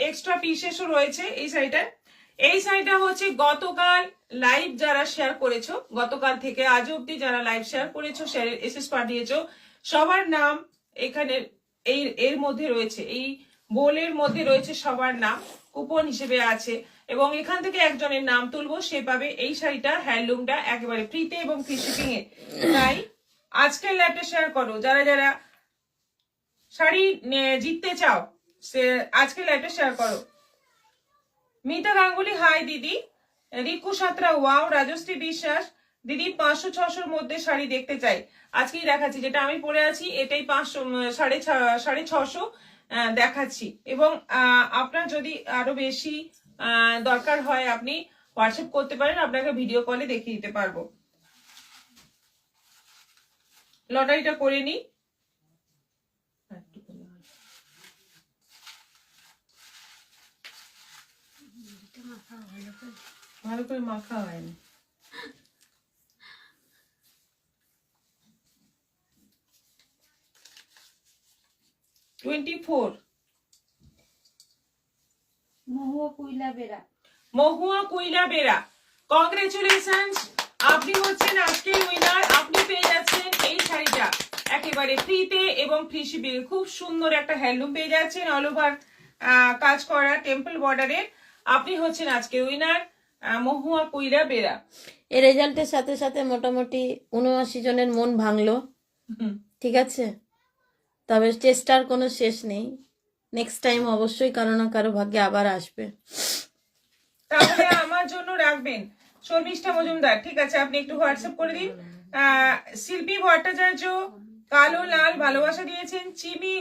Extra পিসেসও রয়েছে এই শাড়িটা। এই শাড়িটা হচ্ছে গতকাল লাইভ যারা শেয়ার করেছো, গতকাল থেকে আজ অব্দি যারা লাইভ শেয়ার করেছো, এসএস পাঠিয়েছো, সবার নাম এখানে এর মধ্যে রয়েছে, এই বোলের মধ্যে রয়েছে সবার নাম, কুপন হিসেবে আছে। এবং এখান থেকে একজনের নাম তুলবো, সে পাবে এই শাড়িটা, হ্যান্ডলুমটা একেবারে ফ্রিতে এবং ফ্রি শিপিং এ। তাই আজকের লাইভটা শেয়ার করো, যারা যারা শাড়ি জিততে চাও সে আজকের লাইভটা শেয়ার করো। মিতা গাঙ্গুলি হাই দিদি, রিকু সাঁতরা ওয়াও, রাজশ্রী বিশ্বাস দিদি 500-600 মধ্যে শাড়ি দেখতে চাই। আজকেই দেখাচ্ছি, যেটা আমি পরে আছি এটাই 500 650 দেখাচ্ছি। এবং আপনার যদি আরো বেশি দরকার হয় আপনি হোয়াটসঅ্যাপ করতে পারেন, আপনাকে ভিডিও কলে দেখিয়ে দিতে পারবো। লটারিটা করে নি, ভালো করে মাখা হয়নি। মহুয়া কুইলা বেরা, মহুয়া কুইলা বেরা, কংগ্রেচুলেশনস, আপনি হচ্ছেন আজকের উইনার। আপনি পেয়ে যাচ্ছেন এই শাড়িটা একেবারে ফ্রিতে এবং ফ্রি শিপিং। খুব সুন্দর একটা হ্যান্ডলুম পেয়ে যাচ্ছেন, অল ওভার কাজ করা টেম্পল বর্ডারের। আপনি হচ্ছেন আজকের উইনার, মহুয়া কুইলা বেরা। এই রেজাল্টের সাথে সাথে মোটামুটি 79 জনের মন ভাঙলো, ঠিক আছে। তবে চেষ্টার কোনো শেষ নেই, নেক্সট টাইম অবশ্যই কারো না কারো ভাগ্যে আবার আসবে। তাহলে আমার জন্য রাখবেন শর্মিষ্ঠা মজুমদার, ঠিক আছে, আপনি একটু হোয়াটসঅ্যাপ করে দিন। শিল্পী ভট্টাচার্য কালো লাল ভালোবাসা দিয়েছেন, চিমি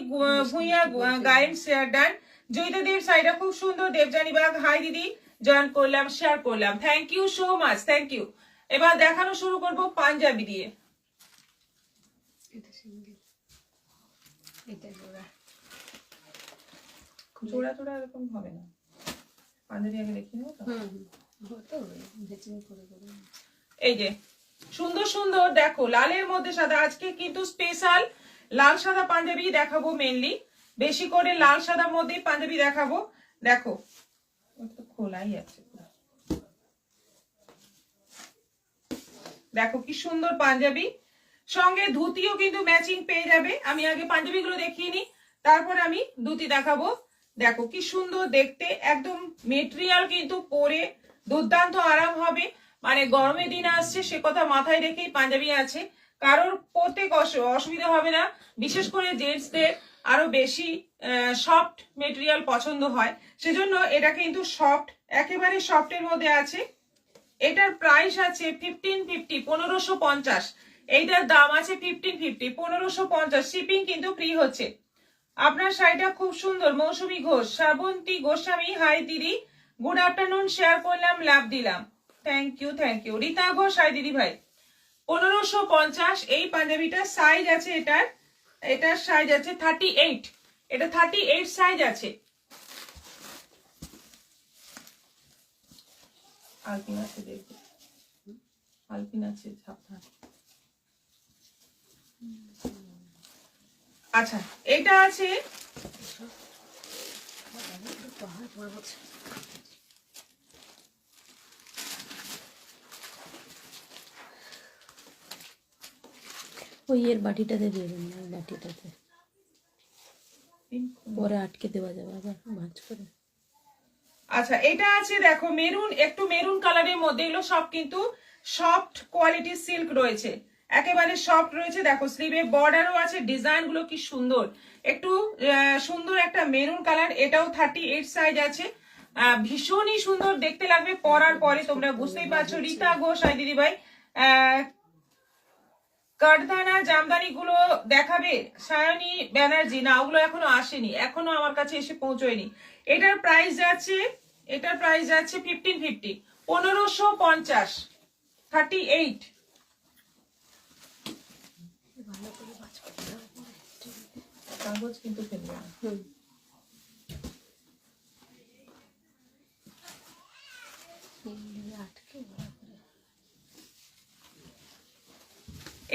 ভুইয়া গায়েন শেয়ার ডান, জয়িতা দেব শাড়িটা খুব সুন্দর, দেবজানী বাগ হাই দিদি, জয়েন করলাম, শেয়ার করলাম, thank you so much, thank you. এবার দেখানো শুরু করব পাঞ্জাবি দিয়ে। জোড়া জোড়া এরকম হবে না, পাঞ্জাবি আগে দেখি নেবো তো। এই যে সুন্দর সুন্দর দেখো, লালের মধ্যে সাদা, আজকে কিন্তু স্পেশাল লাল সাদা পাঞ্জাবি দেখাবো, মেনলি বেশি করে লাল সাদার মধ্যে পাঞ্জাবি দেখাবো। দেখো খোলাই আছে, দেখো কি সুন্দর পাঞ্জাবি, সঙ্গে ধুতিও কিন্তু ম্যাচিং পেয়ে যাবে। আমি আগে পাঞ্জাবি গুলো দেখিয়ে নি, তারপর আমি ধুতি দেখাবো। দেখো কি সুন্দর দেখতে, একদম মেটেরিয়াল কিন্তু পরে দুর্দান্ত আরাম হবে। মানে গরমের দিন আসছে সে কথা মাথায় রেখেই পাঞ্জাবি আছে, কারোর পরতে অসুবিধা হবে না। বিশেষ করে জেন্টসদের আরো বেশি সফট মেটেরিয়াল পছন্দ হয়, সেজন্য এটা কিন্তু সফট, একেবারে সফটের মধ্যে আছে। এটার প্রাইস আছে 1550, 1550। এইটার দাম আছে 1550, 1550। শিপিং কিন্তু ফ্রি হচ্ছে। আপনার শাড়িটা খুব সুন্দর। মৌসুমী ঘোষ, শ্রাবন্তী গোস্বামী হাই দিদি, গুড আফটারনুন, শেয়ার করলাম, লাভ দিলাম, thank you thank you. Rita Ghosh hi দিদি ভাই, 1550 এই পাঞ্জাবিটার সাইজ আছে, এটার সাইজ আছে 38, এটা 38 সাইজ আছে। আলপিন আছে, দেখো আলপিন আছে, সাবধান। আচ্ছা এটা আছে ওই এর বাটিটাতে দিয়ে দেন না, বাটিটাতে পরে আটকে দেওয়া যাবে আবার ভাঁজ করে। আচ্ছা এটা আছে দেখো মেরুন, একটু মেরুন কালারের মধ্যে, এগুলো সব কিন্তু সফট কোয়ালিটির সিল্ক রয়েছে, একেবারে সফট রয়েছে। দেখো স্লিভে বর্ডারও আছে, ডিজাইন গুলো কি সুন্দর, একটু সুন্দর একটা মেরুন কালার। এটাও 38 সাইজ আছে, ভীষণই সুন্দর দেখতে লাগবে পরার পরে, তোমরা বুঝতেই পারছো। রীতা ঘোষ আই দিদি ভাই, কাঠদানা জামদানি গুলো দেখাবে সায়নী ব্যানার্জি, না ওগুলো এখনো আসেনি, এখনো আমার কাছে এসে পৌঁছয়নি। এটার প্রাইস যাচ্ছে 1550, 1550, 38। কাগজ কিন্তু ফেলবে না।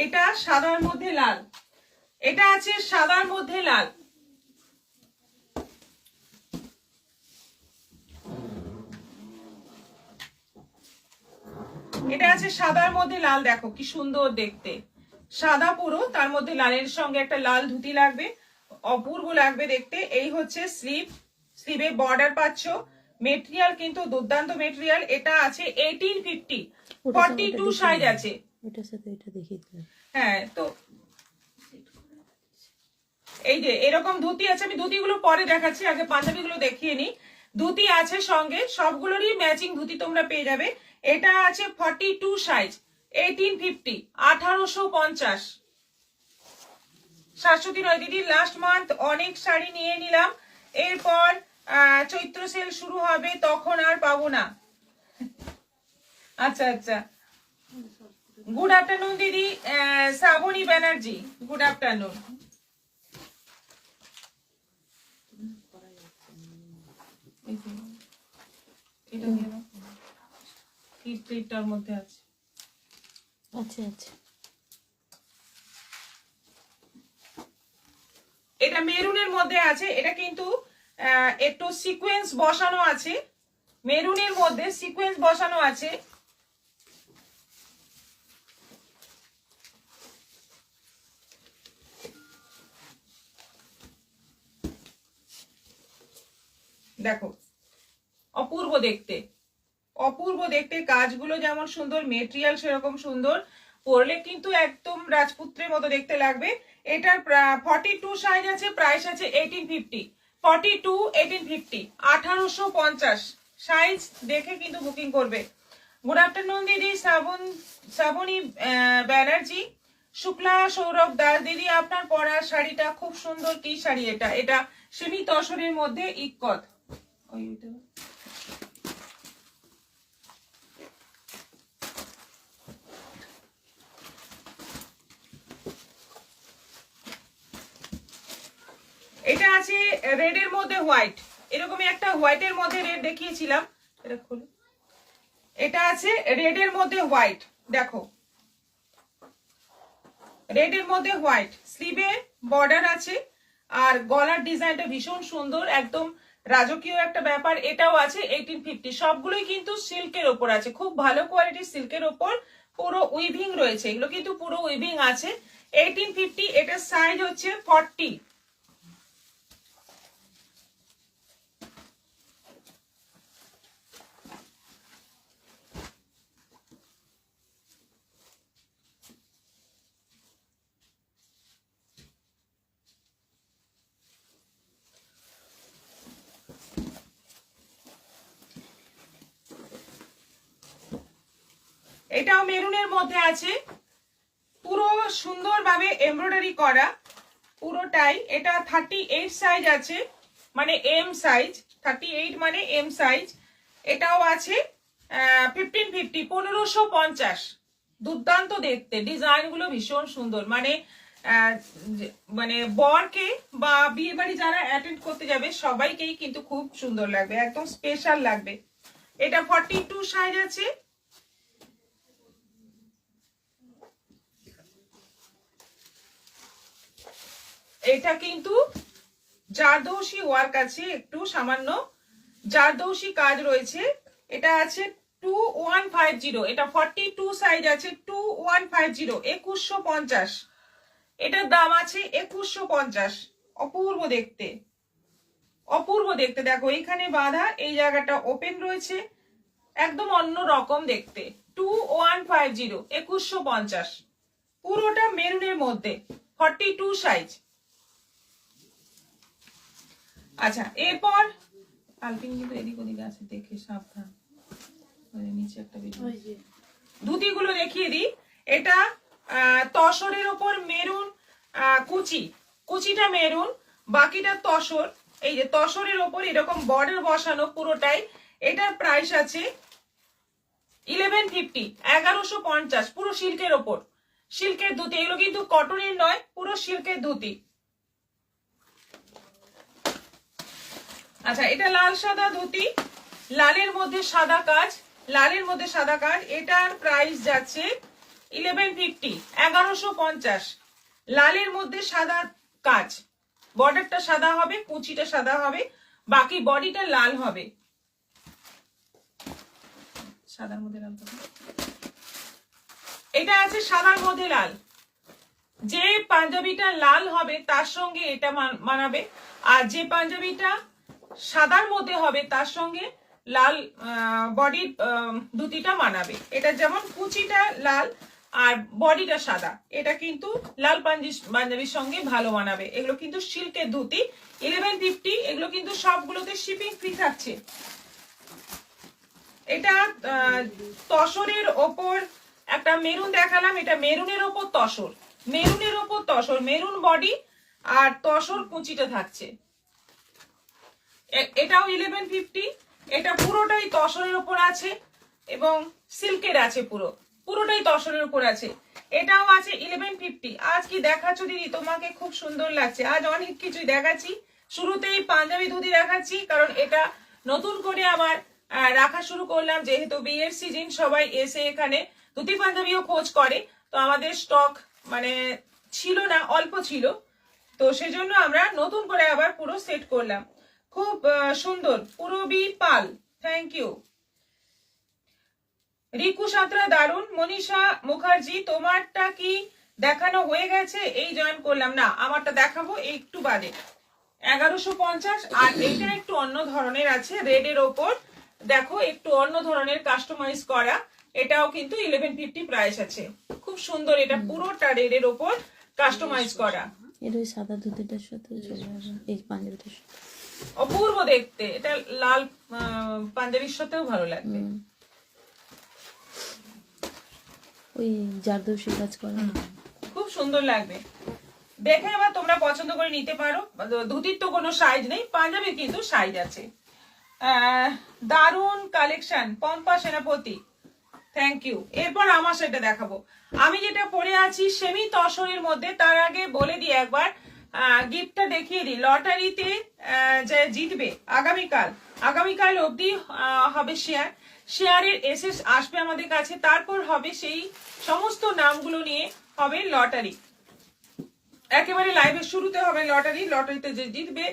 এটা সাদার মধ্যে লাল, এটা আছে সাদার মধ্যে লাল, এটা আছে সাদার মধ্যে লাল, দেখো কি সুন্দর দেখতে, সাদা পুরো, তার মধ্যে লালের সঙ্গে একটা লাল ধুতি লাগবে, অপূর্ব লাগবে দেখতে। এই হচ্ছে স্লিভ, স্লিভে বর্ডার পাচ্ছ, মেটেরিয়াল কিন্তু দুর্দান্ত মেটেরিয়াল। এটা আছে 1850, 42 সাইজ আছে। এটার সাথে এটা দেখিয়ে দিলাম। হ্যাঁ, তো এই যে এরকম ধুতি আছে, আমি ধুতিগুলো পরে দেখাচ্ছি, আগে পাঞ্জাবিগুলো দেখিয়ে নি। ধুতি আছে সঙ্গে, সবগুলোরই ম্যাচিং ধুতি তোমরা পেয়ে যাবে। এটা আছে 42 সাইজ, 1850, 1850। শাশ্বতী নয় দিদি, লাস্ট মান্থ অনেক শাড়ি নিয়ে নিলাম, এরপর চৈত্র সেল শুরু হবে, তখন আর পাবো না। আচ্ছা আচ্ছা, গুড আফটারনুন দিদি, শ্রাবণী ব্যানার্জি, গুড আফটারনুন। এটা দিয়ে দাও, কি প্লেটটার মধ্যে আছে। আচ্ছা আচ্ছা, এটা মেরুনের মধ্যে আছে, এটা কিন্তু একটু সিকোয়েন্স বসানো আছে, মেরুনের মধ্যে সিকোয়েন্স বসানো আছে। দেখো অপূর্ব দেখতে, অপূর্ব দেখতে, কাজগুলো যেমন সুন্দর, মেটেরিয়াল সেরকম সুন্দর, পরলে কিন্তু একদম রাজপুত্রের মতো দেখতে লাগবে। এটার 42 সাইজ আছে, প্রাইস আছে 1850, 42, 1850, 1850 সাইজ দেখে কিন্তু বুকিং করবে। গুড আফটারনুন দিদি, শ্রাবণী ব্যানার্জি, শুক্লা সৌরভ দাস দিদি, আপনার পরা শাড়িটা খুব সুন্দর, কি শাড়ি এটা? এটা সেমি তসরের মধ্যে ইক্কত। এটা আছে রেড এর মধ্যে হোয়াইট, এরকমই একটা হোয়াইটের মধ্যে রেড দেখিয়েছিলাম, এটা খুলে। এটা আছে রেড এর মধ্যে হোয়াইট, দেখো রেড এর মধ্যে হোয়াইট, স্লিভে বর্ডার আছে, আর গলার ডিজাইনটা ভীষণ সুন্দর, একদম রাজকীয় একটা ব্যাপার। এটাও আছে 1850, সবগুলোই কিন্তু সিল্কের ওপর আছে, খুব ভালো কোয়ালিটির সিল্কের ওপর, পুরো উইভিং রয়েছে, এগুলো কিন্তু পুরো উইভিং আছে। 1850, এটার সাইজ হচ্ছে 40। এটাও মেরুনের মধ্যে আছে, পুরো সুন্দরভাবে এমব্রয়ডারি করা পুরোটাই। এটা 38 সাইজ আছে, মানে এম সাইজ, 38 মানে এম সাইজ। এটাও আছে 1550, 1550। দুর্দান্ত দেখতে, ডিজাইন গুলো ভীষণ সুন্দর, মানে মানে বরকে বা বিয়ে বাড়ি যারা অ্যাটেন্ড করতে যাবে সবাইকেই কিন্তু খুব সুন্দর লাগবে, একদম স্পেশাল লাগবে। এটা 42 সাইজ আছে। এটা কিন্তু জারদৌসি ওয়ার্ক আছে, একটু সামান্য জারদৌসি কাজ রয়েছে। এটা আছে 2150, এটা 42 সাইজ আছে, 2150, 2150। এটার দাম আছে 2150। অপূর্ব দেখতে, অপূর্ব দেখতে, দেখো এইখানে বাঁধা, এই জায়গাটা ওপেন রয়েছে, একদম অন্য রকম দেখতে। 2150, 2150, পুরোটা মেরুনের মধ্যে, 42 সাইজ। আচ্ছা, এরপর আলপিন কিন্তু এদিক ওদিক আছে, দেখে সাবধান, নিচে একটা ধুতিগুলো দেখিয়ে দিই। এটা তসরের ওপর মেরুন কুচি, কুচিটা মেরুন, বাকিটা তসর। এই যে তসরের ওপর এরকম বর্ডার বসানো পুরোটাই। এটার প্রাইস আছে 1150, 1150, পুরো সিল্কের ওপর, সিল্কের ধুতি। এগুলো কিন্তু কটনের নয়, পুরো সিল্কের ধুতি। আচ্ছা, এটা লাল সাদা ধুতি, লালের মধ্যে সাদা কাজ, লালের মধ্যে সাদা কাজ। এটার প্রাইস যাচ্ছে 1150, 1150, লালের মধ্যে সাদা কাজ, বর্ডারটা সাদা হবে, কুচিটা সাদা হবে, বাকি বডিটা লাল হবে। সাদার মধ্যে লাল হবে। এটা আছে সাদার মধ্যে লাল, যে পাঞ্জাবিটা লাল হবে তার সঙ্গে এটা মানাবে, আর যে পাঞ্জাবিটা সাদার মধ্যে হবে তার সঙ্গে লাল বডির ধুতিটা মানাবে। এটা যেমন কুচিটা লাল আর বডিটা সাদা, এটা কিন্তু লাল পাঞ্জাবির সঙ্গে ভালো মানাবে। এগুলো কিন্তু সিল্কের ধুতি, 1150। এগুলো কিন্তু সবগুলোতে শিপিং ফ্রি থাকছে। এটা তসরের ওপর একটা মেরুন দেখালাম, এটা মেরুনের ওপর তসর, মেরুনের ওপর তসর, মেরুন বডি আর তসর কুচিটা থাকছে। এটাও 1150। এটা পুরোটাই তসরের উপর আছে এবং সিল্কের আছে, পুরোটাই তসরের উপর আছে। এটাও আছে 1150। আজ কি দেখাচ্ছ দিদি? তোমাকে খুব সুন্দর লাগছে। আজ অনেক কিছুই দেখাচ্ছি, শুরুতেই পাঞ্জাবি ধুতি দেখাচ্ছি, কারণ এটা নতুন করে আবার রাখা শুরু করলাম, যেহেতু বিয়ের সিজন, সবাই এসে এখানে ধুতি পাঞ্জাবিও খোঁজ করে। তো আমাদের স্টক মানে ছিল না, অল্প ছিল, তো সেজন্য আমরা নতুন করে আবার পুরো সেট করলাম। খুব সুন্দর, পুরবি পাল, থ্যাংক ইউ। রিকু সাঁতরা দারুন। মনীষা মুখার্জি, তোমারটা কি দেখানো হয়ে গেছে? এই জয়েন করলাম না, আমারটা দেখাবো একটু বাদে। 1150। আর এটা একটু অন্য ধরনের আছে, রেড এর ওপর দেখো একটু অন্য ধরনের কাস্টমাইজ করা, এটাও কিন্তু 1150 প্রাইস আছে। খুব সুন্দর, এটা পুরোটা রেড এর ওপর কাস্টমাইজ করা। এর ওই সাদা ধুতিটার সাথে চলে যাবে, এই পাঞ্জাবিটার সাথে অপূর্ব দেখতে, এটা লাল পাঞ্জাবির সাথেও ভালো লাগবে। ওই জারদৌসি কাজ করা, খুব সুন্দর লাগবে দেখে। এবার তোমরা পছন্দ করে নিতে পারো। ধুতির তো কোনো সাইজ নেই, পাঞ্জাবির কিন্তু সাইজ আছে। দারুন কালেকশন, পম্পা সেনাপতি, থ্যাংক ইউ। এরপর আমার সেটা দেখাবো। আমি যেটা পরে আছি সেমি তসরের মধ্যে, তার আগে বলে দিই একবার, গিফটটা দেখিয়ে দিই। লটারিতে যে জিতবে আগামীকাল অবধি হবে শেয়ারের এসএস আসবে আমাদের কাছে, তারপর হবে সেই সমস্ত নামগুলো নিয়ে হবে লটারি। একেবারে লাইভের শুরুতে হবে লটারিতে যে জিতবে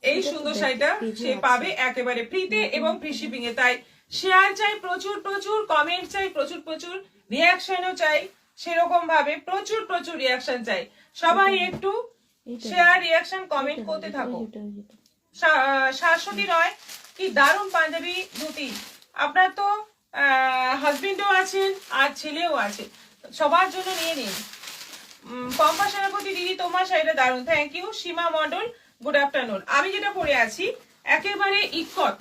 এই সুন্দর শাড়িটা সে পাবে একেবারে ফ্রিতে এবং ফ্রি শিপিং এ। তাই শেয়ার চাই প্রচুর, কমেন্ট চাই প্রচুর, রিয়াকশনও চাই সেরকম ভাবে, প্রচুর রিয়াকশন চাই। সবাই একটু শেয়ার, রিয়াকশন, কমেন্ট করতে থাকো। শাশ্বতী রয়, কি দারুণ পাঞ্জাবি ধুতি। আপনার তো হাজবেন্ডও আছেন আর ছেলেও আছে, সবার জন্য নিয়ে নিন। পম্পা সেনাপতি দিদি, তোমার শাড়িটা দারুণ, thank you. Sima Mondal, good afternoon. আমি যেটা পরে আছি একেবারে ইক্কত,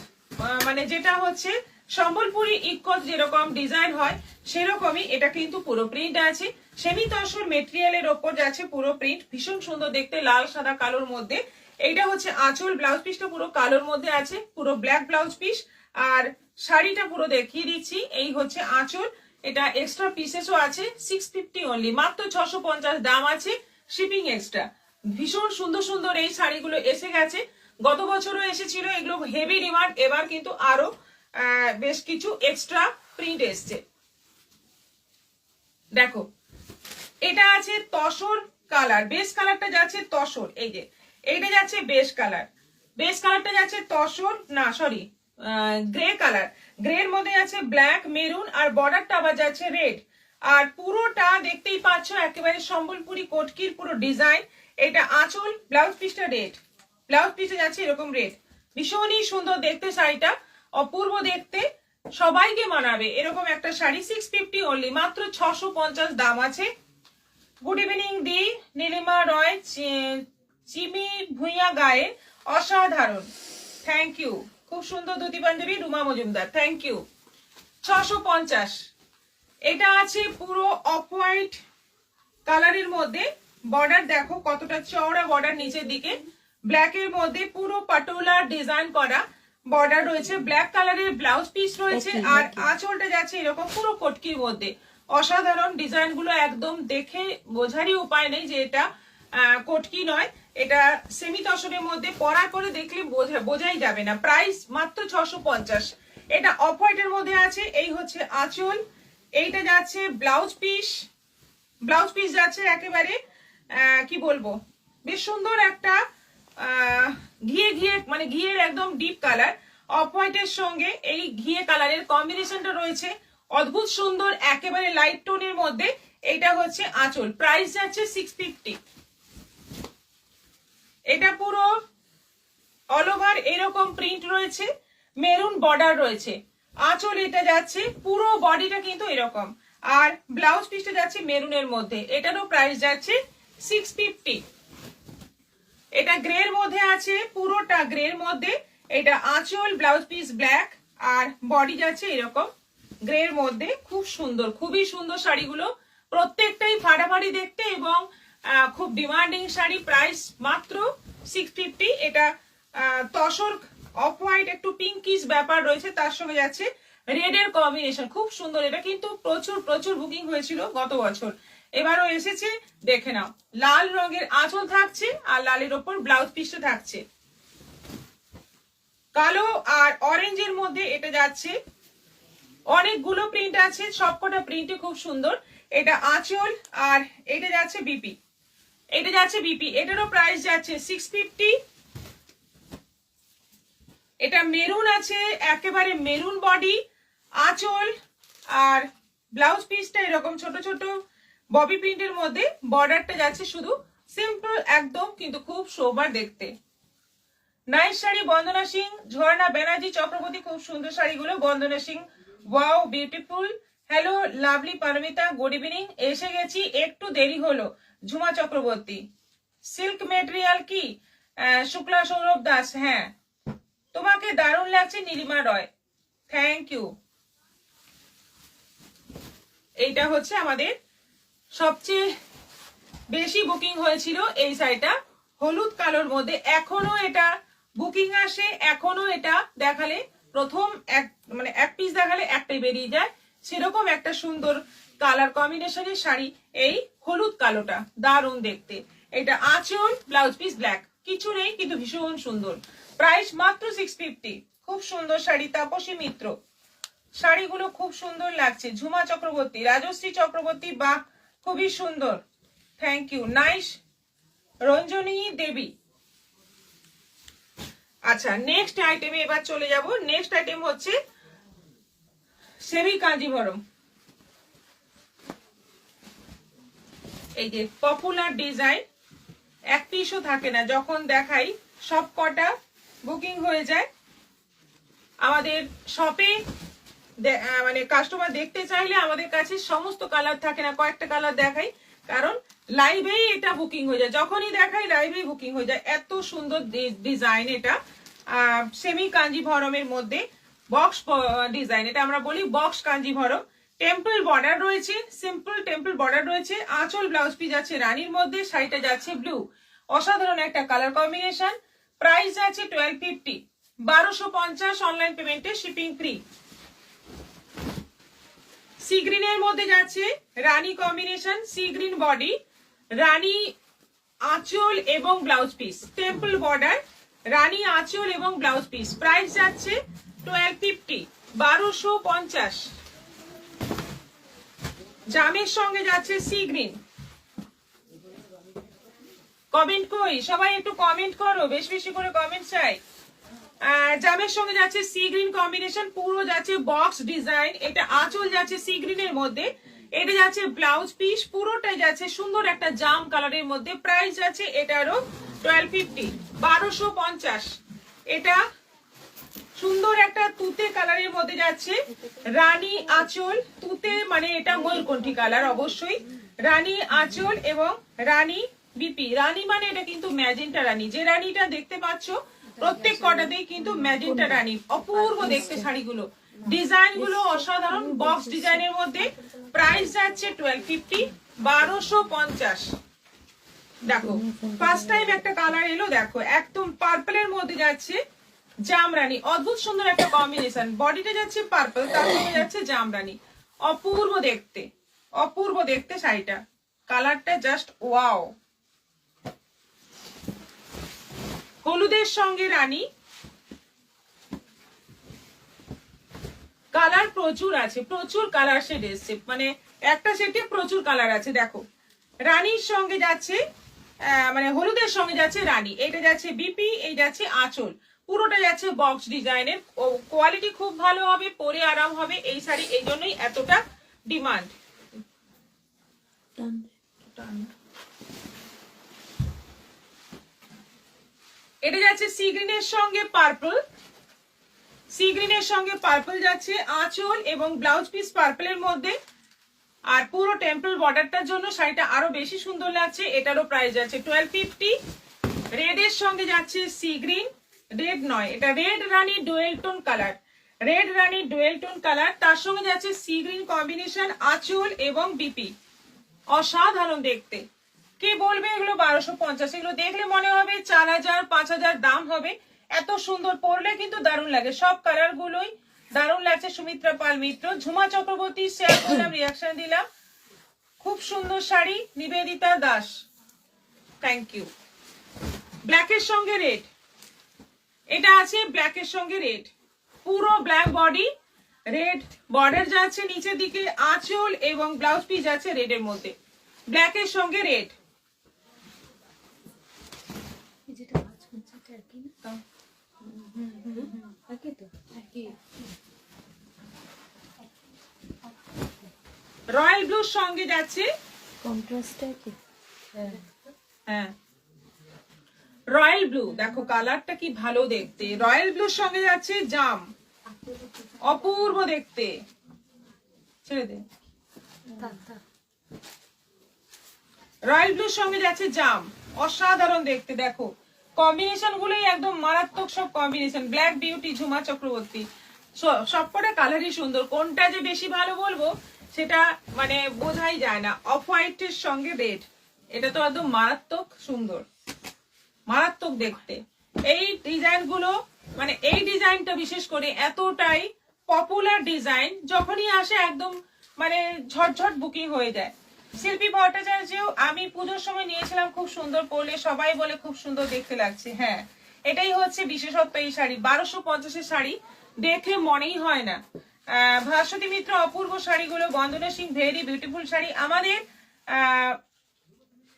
মানে যেটা হচ্ছে সম্বলপুরি ইক্কত যেরকম ডিজাইন হয় সেরকমই। এটা কিন্তু পুরো প্রিন্ট আছে, সেমি তসর মেটেরিয়ালের ওপর যাচ্ছে পুরো প্রিন্ট, ভীষণ সুন্দর দেখতে, লাল সাদা কালোর মধ্যে। এইটা হচ্ছে আঁচল, ব্লাউজ পিসটা পুরো কালোর মধ্যে আছে, পুরো ব্ল্যাক ব্লাউজ পিস। আর শাড়িটা পুরো দেখিয়ে দিচ্ছি, এই হচ্ছে আঁচল। এটা এক্সট্রা পিসেসও আছে, 650 অনলি, মাত্র 650 দাম আছে, শিপিং এক্সট্রা। ভীষণ সুন্দর এই শাড়িগুলো এসে গেছে, গত বছরও এসেছিল, এগুলো হেভি ডিমান্ড। এবার কিন্তু আরো বেশ কিছু এক্সট্রা প্রিন্ট এসছে। দেখো এটা আছে তসর কালার, বেস কালারটা যাচ্ছে তসর, এই যে এইটা যাচ্ছে বেস কালারটা যাচ্ছে তসর, না সরি গ্রে কালার, গ্রের মধ্যে আছে ব্ল্যাক, মেরুন, আর বর্ডারটা আবার যাচ্ছে রেড। আর পুরোটা দেখতেই পাচ্ছ একেবারে সম্বলপুরি কোটকির পুরো ডিজাইন। এটা আঁচল, ব্লাউজ পিসটা রেড, ব্লাউজ পিসে যাচ্ছে এরকম রেড। ভীষণই সুন্দর দেখতে শাড়িটা, অপূর্ব দেখতে, সবাইকে মানাবে এরকম একটা শাড়ি। 650 অনলি, মাত্র 650 দাম আছে। গুড ইভিনিং দি, নীলিমা রয়, চিমি ভুইয়া গায়ে, অসাধারণ, থ্যাংক ইউ। খুব সুন্দর ধুতি পাঞ্জাবি, রুমা মজুমদার, থ্যাংক ইউ। 650। এটা আছে পুরো অফ হোয়াইট কালারের মধ্যে, বর্ডার দেখো কতটা চওড়া বর্ডার, নিচের দিকে ব্ল্যাক এর মধ্যে পুরো পাটোলার ডিজাইন করা বর্ডার রয়েছে, ব্ল্যাক কালারের ব্লাউজ পিস রয়েছে, আর আঁচলটা যাচ্ছে এরকম পুরো কটকির মধ্যে। অসাধারণ ডিজাইন গুলো, একদম দেখে বোঝারই উপায় নেই যে এটা কটকি নয়, এটা সেমি তসরের মধ্যে। পরার পরে দেখলে বোঝাই যাবে না। প্রাইস মাত্র 650। এটা অফ হোয়াইটের মধ্যে আছে, এই হচ্ছে আঁচল, এইটা যাচ্ছে ব্লাউজ পিস যাচ্ছে একেবারে কি বলবো, বেশ সুন্দর একটা ঘিয়ে মানে ঘিয়ের একদম ডিপ কালার, অফ হোয়াইটের সঙ্গে এই ঘিয়ে কালারের কম্বিনেশনটা রয়েছে অদ্ভুত সুন্দর, একেবারে লাইট টোনের মধ্যে। এটা হচ্ছে আঁচল, প্রাইস যাচ্ছে 650। এটা পুরো অল ওভার এরকম প্রিন্ট রয়েছে, মেরুন বর্ডার রয়েছে। আঁচল এটা যাচ্ছে, পুরো বডিটা কিন্তু এরকম, আর ব্লাউজ পিসটা যাচ্ছে মেরুনের মধ্যে। এটারও প্রাইস যাচ্ছে 650। এটা গ্রের মধ্যে আছে, পুরোটা গ্রের মধ্যে। এটা আঁচল, ব্লাউজ পিস ব্ল্যাক, আর বডি যাচ্ছে এরকম গ্রের মধ্যে। খুব সুন্দর, খুবই সুন্দর শাড়িগুলো, প্রত্যেকটাই ফাটাফাটি দেখতে এবং খুব ডিমান্ডিং শাড়ি। প্রাইস মাত্র 650। এটা তসর অফ হোয়াইট একটু পিঙ্কিশ ব্যাপার রয়েছে, তার সঙ্গে যাচ্ছে রেড এর কম্বিনেশন, খুব সুন্দর। এটা কিন্তু প্রচুর প্রচুর বুকিং হয়েছিল গত বছর, এবারও এসেছে। দেখে নাও, লাল রঙের আঁচল থাকছে আর লালের ওপর ব্লাউজ পিসটা থাকছে। কালো আর অরেঞ্জের মধ্যে এটা যাচ্ছে, অনেকগুলো প্রিন্ট আছে, সবকটা প্রিন্টে খুব সুন্দর। এটা আঁচল আর এটা যাচ্ছে বিপি, এটা যাচ্ছে বিপি। এটারও প্রাইস যাচ্ছে 650। এটা মেরুন আছে, একেবারে মেরুন বডি, আঁচল আর ব্লাউজ পিসটা এরকম ছোট ছোট ববি প্রিন্টের মধ্যে। বর্ডারটা যাচ্ছে শুধু সিম্পল একদম, কিন্তু খুব সোবার দেখতে। নাইস শাড়ি, বন্দনা সিং, ঝর্ণা ব্যানার্জি চক্রবর্তী, খুব সুন্দর শাড়িগুলো। Bandana Singh, wow beautiful. Hello lovely Paromita, good evening. এসে গেছি, একটু দেরি হলো। ঝুমা চক্রবর্তী, সিল্ক মেটেরিয়াল কি? শুক্লা সৌরভ দাস, হ্যাঁ তোমাকে দারুণ লাগছে নীলিমা রয়, থ্যাংক ইউ। এইটা হচ্ছে আমাদের সবচেয়ে বেশি বুকিং হয়েছিল এই শাড়িটা, হলুদ কালোর মধ্যে। এখনো এটা বুকিং আসে, এখনো এটা দেখালে প্রথম এক পিস দেখালে একটাই বেরিয়ে যায়, সেরকম একটা সুন্দর কালার কম্বিনেশনের শাড়ি এই হলুদ কালোটা, দারুণ দেখতে। এটা আঁচল, ব্লাউজ পিস ব্ল্যাক, কিছু নেই কিন্তু ভীষণ সুন্দর। প্রাইস মাত্র 650। খুব সুন্দর শাড়ি, তাপসী মিত্র। শাড়িগুলো খুব সুন্দর লাগছে। ঝুমা চক্রবর্তী, রাজশ্রী চক্রবর্তী, বাহ খুবই সুন্দর, থ্যাংক ইউ। নাইস রঞ্জনী দেবী। আচ্ছা, নেক্সট আইটেমে এবার চলে যাব। নেক্সট আইটেম হচ্ছে সেমি কাঞ্জিভরম। এই যে পপুলার ডিজাইন, এক পিসও থাকে না, যখন দেখাই সব কটা বুকিং হয়ে যায়। আমাদের শপে মানে কাস্টমার দেখতে চাইলে আমাদের কাছে সমস্ত কালার থাকে না, কয়েকটা কালার দেখাই, কারণ লাইভেই এটা বুকিং হয়ে যায়। যখনই দেখাই লাইভেই বুকিং হয়ে যায়, এত সুন্দর ডিজাইন। এটা সেমি কাঞ্জিভরমের মধ্যে বক্স ডিজাইন, এটা আমরা বলি বক্স কাঞ্জিভরম। টেম্পল বর্ডার রয়েছে, সিম্পল টেম্পল বর্ডার রয়েছে। আঁচল ব্লাউজ পিস যাচ্ছে রানীর মধ্যে, শাড়িটা যাচ্ছে ব্লু, অসাধারণ একটা কালার কম্বিনেশন। প্রাইস আছে 1250, 1250 অনলাইন পেমেন্টে, শিপিং ফ্রি। সি গ্রিনের মধ্যে যাচ্ছে রানী কম্বিনেশন, সি গ্রিন বডি, রানী আঁচল এবং ব্লাউজ পিস, টেম্পল বর্ডার, রানী আঁচল এবং ব্লাউজ পিস। প্রাইস যাচ্ছে 1250, 1250। জামের সঙ্গে যাচ্ছে সি গ্রিন। কমেন্ট কই, সবাই একটু কমেন্ট করো, বেশি বেশি করে কমেন্ট চাই। জামের সঙ্গে যাচ্ছে সি গ্রিন কম্বিনেশন, পুরো যাচ্ছে বক্স ডিজাইন। এটা আঁচল যাচ্ছে সি গ্রিনের মধ্যে, এটা যাচ্ছে ব্লাউজ পিস, পুরোটাই যাচ্ছে সুন্দর একটা জাম কালারের মধ্যে। প্রাইস যাচ্ছে এটারও 1250, 1250। এটা সুন্দর একটা তুতে কালারের মধ্যে যাচ্ছে রানী আঁচল, তুতে মানে এটা ময়ূরকণ্ঠী কালার অবশ্যই। রানী আঁচল এবং রানী বিপি। রানী মানে এটা কিন্তু ম্যাজেন্টা রানী, যে রানীটা দেখতে পাচ্ছ প্রত্যেক কটাতেই কিন্তু ম্যাজেন্টা রানী। অপূর্ব দেখতে শাড়িগুলো, ডিজাইন গুলো অসাধারণ, বক্স ডিজাইনের মধ্যে। প্রাইস যাচ্ছে 1250, 1250। দেখো ফার্স্ট টাইম একটা কালার এলো, দেখো একদম পার্পলের মধ্যে যাচ্ছে জামরানি, অদ্ভুত সুন্দর একটা কম্বিনেশন। বডিটা যাচ্ছে পার্পল, তার সঙ্গে যাচ্ছে জামরানি, অপূর্ব দেখতে, অপূর্ব দেখতে শাড়িটা। কালারটা জাস্ট ওয়াও। হলুদের সঙ্গে রানী, কালার প্রচুর আছে, প্রচুর কালার শেড এসছে, মানে একটা সেটে প্রচুর কালার আছে। দেখো রানীর সঙ্গে যাচ্ছে মানে হলুদের সঙ্গে যাচ্ছে রানী, এটা যাচ্ছে বিপি, এই যাচ্ছে আঁচল, পুরোটা যাচ্ছে বক্স ডিজাইনের। কোয়ালিটি খুব ভালো হবে, পরে আরাম হবে এই শাড়ি, এই জন্যই এতটা ডিমান্ড। এটা যাচ্ছে সি গ্রিনের সঙ্গে পার্পল, সি গ্রিনের সঙ্গে পার্পল যাচ্ছে, আঁচল এবং ব্লাউজ পিস পার্পলের মধ্যে। আর পুরো টেম্পল বর্ডারটার জন্য শাড়িটা আরো বেশি সুন্দর লাগছে। এটারও প্রাইস যাচ্ছে 1250। রেড এর সঙ্গে যাচ্ছে সি গ্রিন, রেড নয়, এটা রেড রানী ডুয়েল টোন কালার, রেড রানী ডুয়েল টোন কালার, তার সঙ্গে যাচ্ছে সি গ্রিন কম্বিনেশন, আঁচল এবং বিপি। অসাধারণ দেখতে, কি বলবে এগুলো 1250, এগুলো দেখলে মনে হবে 4000 5000 দাম হবে। এত সুন্দর, পরলে কিন্তু দারুণ লাগে, সব কালার গুলোই দারুণ লাগছে। সুমিত্রা পাল মিত্র, ঝুমা চক্রবর্তী শেয়ার করলাম, রিয়াকশন দিলাম। খুব সুন্দর শাড়ি, নিবেদিতা দাস, থ্যাংক ইউ। ব্ল্যাকের সঙ্গে রেড, এটা আছে ব্ল্যাকের সঙ্গে রেড, পুরো ব্ল্যাক বডি, রেড বর্ডার যাচ্ছে নিচের দিকে, আঁচল এবং ব্লাউজ পিস যাচ্ছে রেডের মধ্যে, ব্ল্যাকের সঙ্গে রেড। রয়্যাল ব্লুর সঙ্গে যাচ্ছে, কন্ট্রাস্টটা কি? হ্যাঁ রয়্যাল ব্লু, দেখো কালারটা কি ভালো দেখতে। রয়্যাল ব্লুর সঙ্গে যাচ্ছে জাম, অপূর্ব দেখতে, ছেড়ে দে। রয়্যাল ব্লুর সঙ্গে যাচ্ছে জাম, অসাধারণ দেখতে। দেখো কম্বিনেশন গুলোই একদম মারাত্মক সব combination. Black beauty Jhuma Chakraborty, সবকটা কালারই সুন্দর, কোনটা যে বেশি ভালো বলবো সেটা মানে বোঝাই যায় না। অফ হোয়াইটের সঙ্গে রেড, এটা তো একদম মারাত্মক সুন্দর, মারাত্মক দেখতে। এই ডিজাইন গুলো মানে এই ডিজাইনটা বিশেষ করে এতটাই পপুলার ডিজাইন, যখনই আসে একদম মানে ঝটঝট বুকিং হয়ে যায়। শিল্পী ভট্টাচার্যও আমি পুজোর সময় নিয়েছিলাম, খুব সুন্দর, পরলে সবাই বলে খুব সুন্দর দেখতে লাগছে। হ্যাঁ এটাই হচ্ছে বিশেষত্ব এই শাড়ি, 1250 শাড়ি দেখে মনেই হয় না। ভাস্বতী মিত্র, অপূর্ব শাড়িগুলো, বন্দনা সিং, ভেরি বিউটিফুল শাড়ি।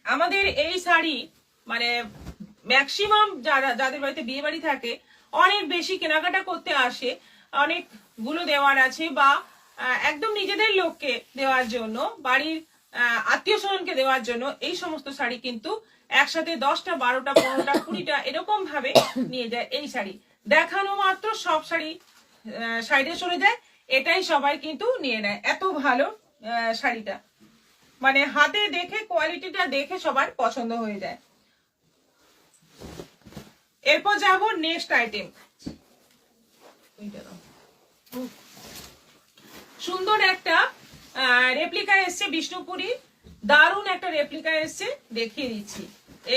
আমাদের এই শাড়ি মানে ম্যাক্সিমাম যাদের বাড়িতে বিয়ে বাড়ি থাকে অনেক বেশি কেনাকাটা করতে আসে, অনেকগুলো দেওয়ার আছে বা একদম নিজেদের লোককে দেওয়ার জন্য, বাড়ির আত্মীয় স্বজনকে দেওয়ার জন্য এই সমস্ত শাড়ি কিন্তু একসাথে 10টা 12টা 15টা 20টা এরকম ভাবে নিয়ে যায়। এই শাড়ি দেখানো মাত্র সব শাড়ি সাইডে সরে যায়, এটাই সবাই কিন্তু নিয়ে নেয়। এত ভালো শাড়িটা, মানে হাতে দেখে কোয়ালিটিটা দেখে সবার পছন্দ হয়ে যায়। এরপর যাব নেক্সট আইটেম। সুন্দর একটা রেপ্লিকা এসছে বিষ্ণুপুরী, দারুণ একটা রেপ্লিকা এসছে, দেখিয়ে দিচ্ছি।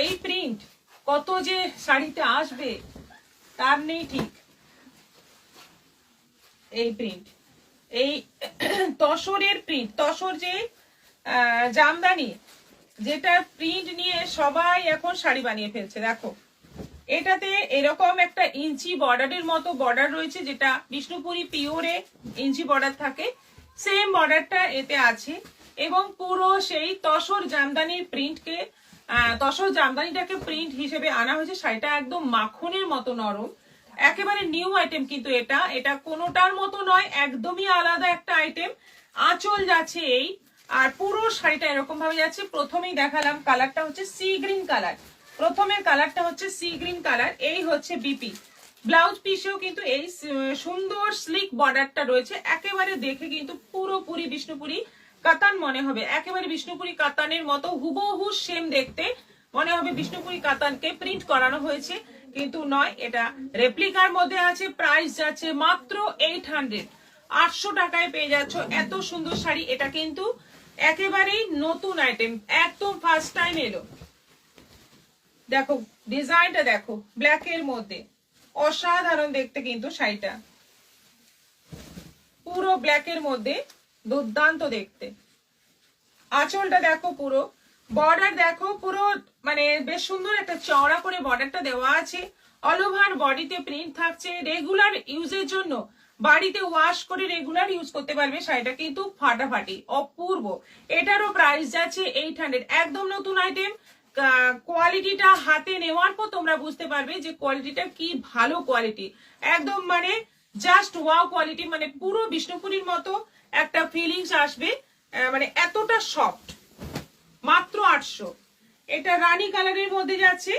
এই প্রিন্ট কত যে শাড়িতে আসবে তার নেই ঠিক। এই প্রিন্ট, এই তসরের প্রিন্ট, তসর যে জামদানি, যেটা প্রিন্ট নিয়ে সবাই এখন শাড়ি বানিয়ে ফেলছে। দেখো এটাতে এরকম একটা ইঞ্চি বর্ডারের মতো বর্ডার রয়েছে, যেটা বিষ্ণুপুরী পিওরে ইঞ্চি বর্ডার থাকে, সেম বর্ডারটা এতে আছে। এবং পুরো সেই তসর জামদানির প্রিন্টকে, তসর জামদানিটাকে প্রিন্ট হিসেবে আনা হয়েছে। শাড়িটা একদম মাখনের মতো নরম, একেবারে নিউ আইটেম কিন্তু এটা কোনোটার মতো নয়, একদমই আলাদা একটা আইটেম। আঁচল যাচ্ছে এই, আর পুরো শাড়িটা এরকম ভাবে যাচ্ছে। প্রথমেই দেখালাম কালারটা হচ্ছে সি গ্রিন কালার, প্রথমের কালারটা হচ্ছে সি গ্রিন কালার। এই হচ্ছে বিপি, ব্লাউজ পিসেও কিন্তু এই সুন্দর স্লিক বর্ডারটা রয়েছে। একেবারে দেখে কিন্তু পুরোপুরি বিষ্ণুপুরি কাতান মনে হবে, একেবারে বিষ্ণুপুরি কাতানের মতো হুবহু সেম দেখতে মনে হবে। বিষ্ণুপুরি কাতানকে প্রিন্ট করানো হয়েছে কিন্তু নয়, এটা রেপ্লিকার মধ্যে আছে। প্রাইস যাচ্ছে মাত্র 800, 800 টাকায় পেয়ে যাচ্ছ এত সুন্দর শাড়ি। এটা কিন্তু একেবারেই নতুন আইটেম, একদম ফার্স্ট টাইম এলো। দেখো ডিজাইনটা দেখো, ব্ল্যাক এর মধ্যে অসাধারণ দেখতে কিন্তু শাড়িটা, পুরো ব্ল্যাক এর মধ্যে দুর্দান্ত দেখতে। আঁচলটা দেখো, পুরো বর্ডার দেখো, পুরো মানে বেশ সুন্দর একটা চওড়া করে বর্ডারটা দেওয়া আছে। অল ওভার বডিতে প্রিন্ট থাকছে, রেগুলার ইউজের জন্য বাড়িতে ওয়াশ করে রেগুলার ইউজ করতে পারবে। শাড়িটা কিন্তু ফাটাফাটি, অপূর্ব। এটারও প্রাইস যাচ্ছে 800, একদম নতুন আইটেম। কোয়ালিটিটা হাতে নেওয়ার পর তোমরা বুঝতে পারবে যে কোয়ালিটিটা কি ভালো কোয়ালিটি, একদম মানে জাস্ট ওয়াও কোয়ালিটি, মানে পুরো বিষ্ণুপুরীর মতো একটা ফিলিংস আসবে, মানে এতটা সফট, মাত্র 800। এটা রানী কালারের মধ্যে যাচ্ছে,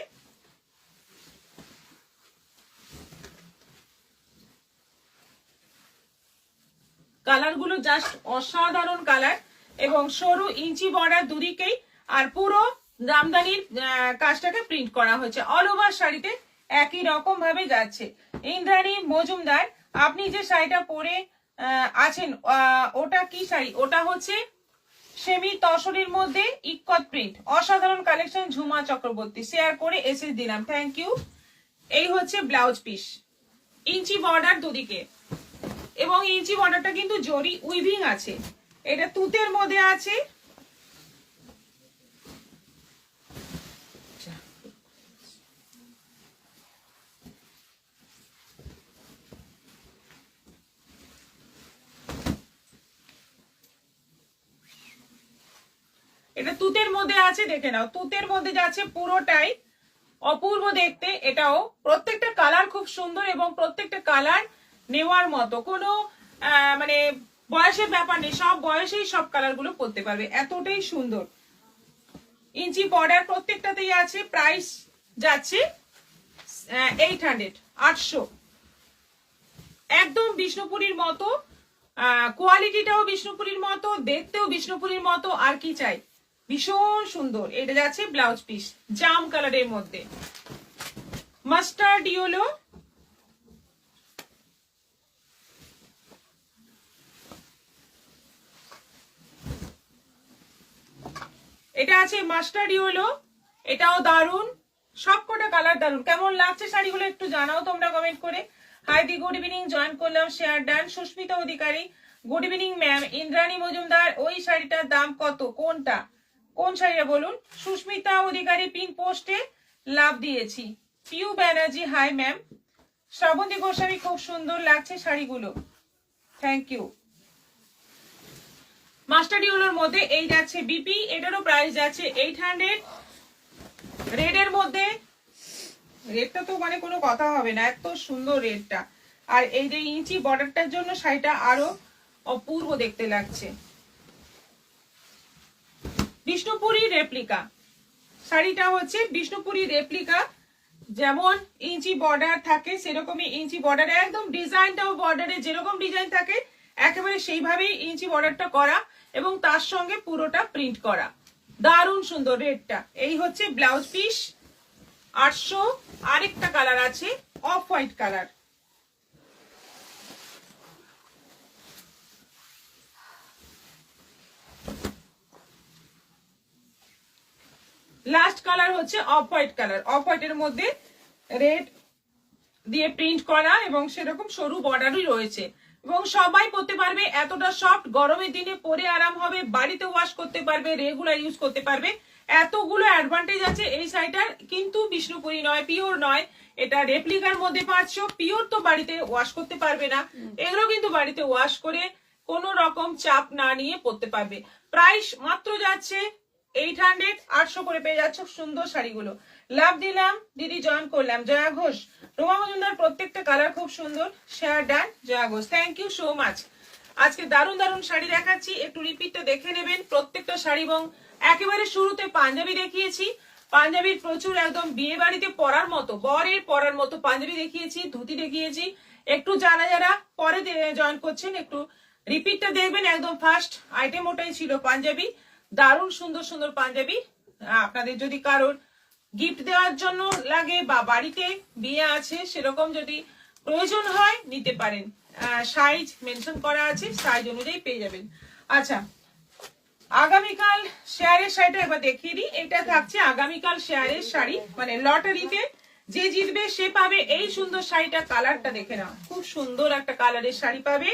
কালার গুলো জাস্ট অসাধারণ কালার, এবং সরু ইঞ্চি বর্ডার দুদিকেই, আর পুরো জামদানির কাজটাকে প্রিন্ট করা হয়েছে। অল ওভার শাড়িতে একই রকম ভাবে যাচ্ছে। ইন্দ্রাণী মজুমদার, আপনি যে শাড়িটা পরে আছেন ওটা কি শাড়ি? ওটা হচ্ছে সেমি তসরের মধ্যে ইক্কত প্রিন্ট, অসাধারণ কালেকশন। ঝুমা চক্রবর্তী শেয়ার করে এসে দিলাম, থ্যাংক ইউ। এই হচ্ছে ব্লাউজ পিস, ইঞ্চি বর্ডার দুদিকে, এবং ইঞ্চি বর্ডারটা কিন্তু জরি উইভিং আছে। এটা তুতের মধ্যে আছে, এটা তুতের মধ্যে আছে, দেখে নাও তুতের মধ্যে যাচ্ছে পুরোটাই, অপূর্ব দেখতে। এটাও প্রত্যেকটা কালার খুব সুন্দর, এবং প্রত্যেকটা কালার নেওয়ার মতো, কোনো মানে বয়সের ব্যাপার নেই, সব বয়সেই সব কালার গুলো পরতে পারবে, এতটাই সুন্দর। ইঞ্চি বর্ডার প্রত্যেকটাতেই আছে। প্রাইস যাচ্ছে 800, 800। একদম বিষ্ণুপুরীর মতো, কোয়ালিটিটাও বিষ্ণুপুরীর মতো, দেখতেও বিষ্ণুপুরীর মতো, আর কি চাই, ভীষণ সুন্দর। এটা যাচ্ছে ব্লাউজ পিস জাম কালারের মধ্যে, মাস্টার্ড ইয়েলো, এটা আছে মাস্টার্ড ইয়েলো, এটাও দারুন, সবকটা কালার দারুন। কেমন লাগছে শাড়িগুলো একটু জানাও তোমরা কমেন্ট করে। হাই দি, গুড ইভিনিং, জয়েন করলাম, share done. Susmita Adhikari, good evening ma'am. Indrani Majumdar, ওই শাড়িটার দাম কত? কোনটা? কোন শাড়িটা বলুন? সুস্মিতা অধিকারী পিন পোস্টে লাভ দিয়েছি। Piu Banerjee, hi ma'am. শ্রাবন্তী গোস্বামী, খুব সুন্দর লাগছে শাড়িগুলো, থ্যাংক ইউ। মাস্টার্ড ইয়েলোর মধ্যে এই যাচ্ছে বিপি, এটারও প্রাইস যাচ্ছে 800। রেড এর মধ্যে, রেডটা তো মানে কোনো কথা হবে না, এত সুন্দর রেডটা। আর এই যে ইঞ্চি বর্ডারটার জন্য শাড়িটা আরো অপূর্ব দেখতে লাগছে। বিষ্ণুপুরি রেপ্লিকা, শাড়িটা হচ্ছে বিষ্ণুপুরি রেপ্লিকা, যেমন ইঞ্চি বর্ডার থাকে সেরকমই ইঞ্চি বর্ডার, একদম ডিজাইনটাও বর্ডারে যেরকম ডিজাইন থাকে একেবারে সেইভাবেই ইঞ্চি বর্ডারটা করা, এবং তার সঙ্গে পুরোটা প্রিন্ট করা, দারুণ সুন্দর রেডটা। এই হচ্ছে ব্লাউজ পিস 800। আরেকটা কালার আছে off white colour, last colour হচ্ছে অফ হোয়াইট কালার। অফ হোয়াইটের মধ্যে রেড দিয়ে প্রিন্ট করা, এবং সেরকম সরু বর্ডারই রয়েছে, এবং সবাই পরতে পারবে। এতটা সফট, গরমের দিনে পরে আরাম হবে, বাড়িতে ওয়াশ করতে পারবে, রেগুলার ইউজ করতে পারবে, এতগুলো অ্যাডভান্টেজ আছে এই শাড়িটার। কিন্তু বিষ্ণুপুরি নয়, পিওর নয়, এটা রেপ্লিকার মধ্যে পাচ্ছ। পিওর তো বাড়িতে ওয়াশ করতে পারবে না, এগুলো কিন্তু বাড়িতে ওয়াশ করে কোনো রকম চাপ না নিয়ে পরতে পারবে। প্রাইস মাত্র যাচ্ছে 800, 800 করে পেয়ে যাচ্ছ সুন্দর শাড়িগুলো। লাভ দিলাম দিদি, জয়েন করলাম। জয়া ঘোষ, রোমা মজুমদার, প্রত্যেকটা কালার খুব সুন্দর, share done. Jaya Ghosh, thank you so much. আজকে দারুণ দারুণ শাড়ি দেখাচ্ছি, একটু রিপিটটা দেখে নেবেন প্রত্যেকটা শাড়ি। এবং একেবারে শুরুতে পাঞ্জাবি দেখিয়েছি, পাঞ্জাবির প্রচুর, একদম বিয়ে বাড়িতে পরার মতো, বরের পরার মতো পাঞ্জাবি দেখিয়েছি, ধুতি দেখিয়েছি। একটু যারা যারা পরে জয়েন করছেন একটু রিপিটটা দেখবেন, একদম ফার্স্ট আইটেম ওটাই ছিল পাঞ্জাবি, দারুণ সুন্দর সুন্দর পাঞ্জাবি। আপনাদের যদি কারোর গিফট দেওয়ার জন্য লাগে, বা বাড়িতে বিয়ে আছে সেরকম যদি প্রয়োজন হয় নিতে পারেন, সাইজ মেনশন করা আছে, সাইজ অনুযায়ী পেয়ে যাবেন। আচ্ছা, আগামীকাল শেয়ারের শাড়িটা একবার দেখিয়ে দিই। এটা থাকছে আগামীকাল শেয়ারের শাড়ি, মানে লটারিতে যে জিতবে সে পাবে এই সুন্দর শাড়িটা। কালারটা দেখে নাও, খুব সুন্দর একটা কালারের শাড়ি পাবে,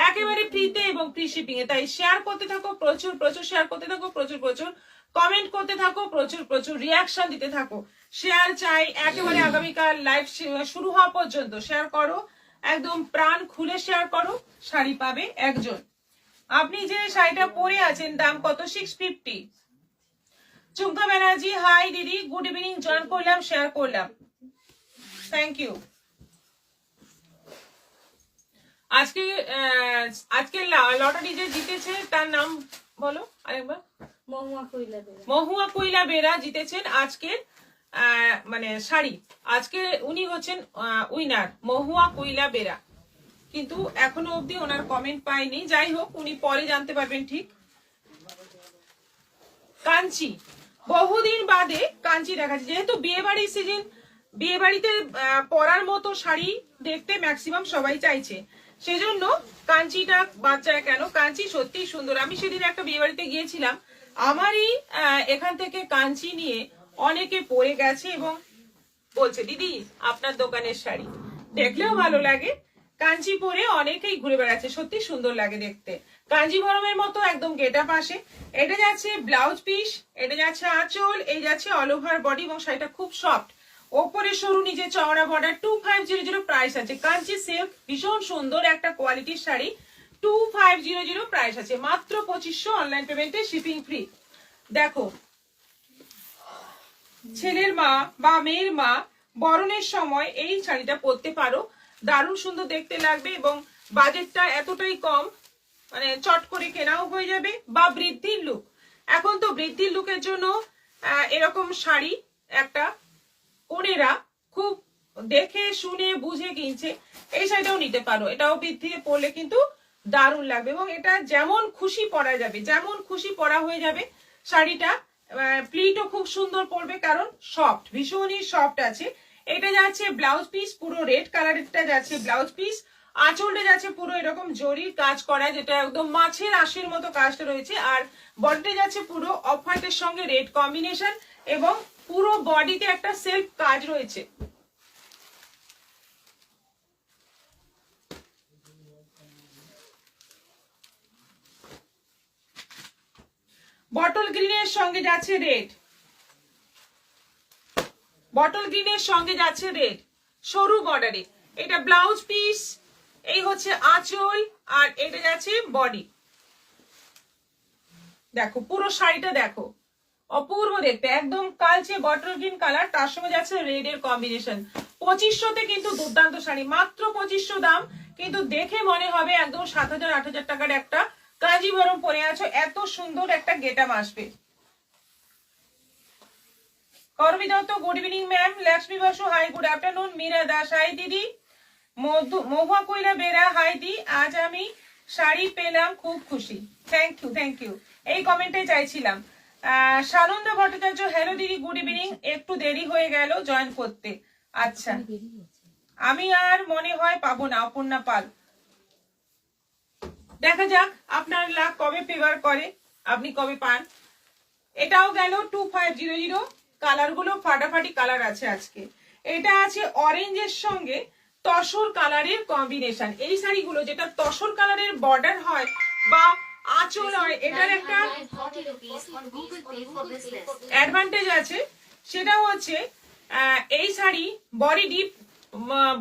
একেবারে ফ্রিতে এবং ফ্রি শিপিং এ। তাই শেয়ার করতে থাকো, প্রচুর প্রচুর শেয়ার করতে থাকো, প্রচুর প্রচুর কমেন্ট করতে থাকো, প্রচুর প্রচুর রিয়াকশন দিতে থাকো। শেয়ার চাই একেবারে আগামীকাল লাইভ শুরু হওয়া পর্যন্ত শেয়ার করো, একদম প্রাণ খুলে শেয়ার করো, শাড়ি পাবে একজন। আপনি যে শাড়িটা পরে আছেন দাম কত? 650। চুমকা ব্যানার্জি, হাই দিদি, গুড ইভিনিং, জয়েন করলাম, শেয়ার করলাম, থ্যাংক ইউ। আজকে লটারি যে জিতেছে তার নাম বলো আরেকবার। মহুয়া কইলা বেরা। মহুয়া কুইলা বেরা জিতেছেন আজকের মানে শাড়ি। আজকে উনি হচ্ছেন উইনার, মহুয়া কুইলা বেরা। কিন্তু এখনো অবধি ওনার কমেন্ট পাইনি, যাই হোক উনি পরে জানতে পারবেন ঠিক। কাঞ্চি, বহুদিন বাদে কাঞ্চি দেখাচ্ছে, যেহেতু বিয়ে বাড়ির সিজন, বিয়ে বাড়িতে পরার মতো শাড়ি দেখতে ম্যাক্সিমাম সবাই চাইছে, সেজন্য কাঞ্চিটা বাচ্চায় কেন, কাঞ্চি সত্যি সুন্দর। আমি সেদিন একটা বিয়ে বাড়িতে গিয়েছিলাম, আমারই এখান থেকে কাঞ্চি নিয়ে অনেকে পরে গেছে এবং বলছে দিদি আপনার দোকানের শাড়ি, দেখলেও ভালো লাগে। কাঞ্চি পরে অনেকেই ঘুরে বেড়াচ্ছে, সত্যি সুন্দর লাগে দেখতে। কাঞ্জিভরমের মতো একদম গেটআপ আসে। এটা যাচ্ছে ব্লাউজ পিস, এটা যাচ্ছে আঁচল, এই যাচ্ছে অল ওভার বডি এবং শাড়িটা খুব সফট, ওপরে সরু নিচে চওড়া বর্ডার। 2500 প্রাইস আছে। কাঞ্চি সিল্ক ভীষণ সুন্দর একটা কোয়ালিটির শাড়ি, 2500 প্রাইস আছে, মাত্র 2500, অনলাইন পেমেন্টে শিপিং ফ্রি। দেখো ছেলের মা বা মেয়ের মা বরণের সময় এই শাড়িটা পরতে পারো, দারুণ সুন্দর দেখতে লাগবে এবং বাজেটটা এতটাই কম, মানে চট করে কেনাও হয়ে যাবে। বা বৃদ্ধির লুক, এখন তো বৃদ্ধির লুকের জন্য এরকম শাড়ি একটা কনেরা খুব দেখে শুনে বুঝে কিনছে, এই শাড়িটাও নিতে পারো। এটাও বৃদ্ধিতে পরলে কিন্তু দারুণ লাগবে এবং এটা যেমন খুশি পরা যাবে, যেমন খুশি পরা হয়ে যাবে শাড়িটা। প্লিটও খুব সুন্দর পড়বে কারণ সফট, ভীষণই সফট আছে। এটা যাচ্ছে ব্লাউজ পিস, পুরো রেড কালারেরটা যাচ্ছে ব্লাউজ পিস। আঁচলটা যাচ্ছে পুরো এরকম জরির কাজ করা, যেটা একদম মাছের আঁশের মতো কাজটা রয়েছে। আর বডিটা যাচ্ছে পুরো অফ হোয়াইটের সঙ্গে রেড কম্বিনেশন এবং পুরো বডিতে একটা সেলফ কাজ রয়েছে। বটল গ্রিনের সঙ্গে যাচ্ছে রেড, বটল গ্রিনের সঙ্গে যাচ্ছে রেড, সরু বর্ডারে। এটা ব্লাউজ পিস, এই হচ্ছে আঁচল, আর এটা যাচ্ছে বডি। দেখো পুরো শাড়িটা দেখো, অপূর্ব দেখতে, একদম কালচে বটল গ্রিন কালার, তার সঙ্গে যাচ্ছে রেড এর কম্বিনেশন। 2500তে কিন্তু দুর্দান্ত শাড়ি, মাত্র 2500 দাম, কিন্তু দেখে মনে হবে একদম 7000-8000 টাকার একটা কাঞ্জিভরম পরে আছো, এত সুন্দর একটা গেটআপ আসবে। করবি Dutta, good evening ma'am. Lakshmi Basu, hi good afternoon. Mira Das, hi দিদি। মহুয়া কইলা বেরা, হাই দি, আজ আমি শাড়ি পেলাম, খুব খুশি। থ্যাংক ইউ, থ্যাংক ইউ, এই কমেন্টে চাইছিলাম। সানন্দা ভট্টাচার্য, হ্যালো দিদি, গুড ইভিনিং, একটু দেরি হয়ে গেল জয়েন করতে। আচ্ছা, আমি আর মনে হয় পাবো না। অপর্ণা পাল, দেখা যাক আপনার লাখ কবে ফেভার করে, আপনি কবে পান। এটাও গেল 2500। কালার গুলো ফাটাফাটি কালার আছে আজকে। এটা আছে অরেঞ্জের সঙ্গে তসর কালারের কম্বিনেশন। এই শাড়িগুলো যেটা তসর কালারের বর্ডার হয় বা আঁচল হয়, এটার একটা অ্যাডভান্টেজ আছে, সেটা হচ্ছে এই sari body deep,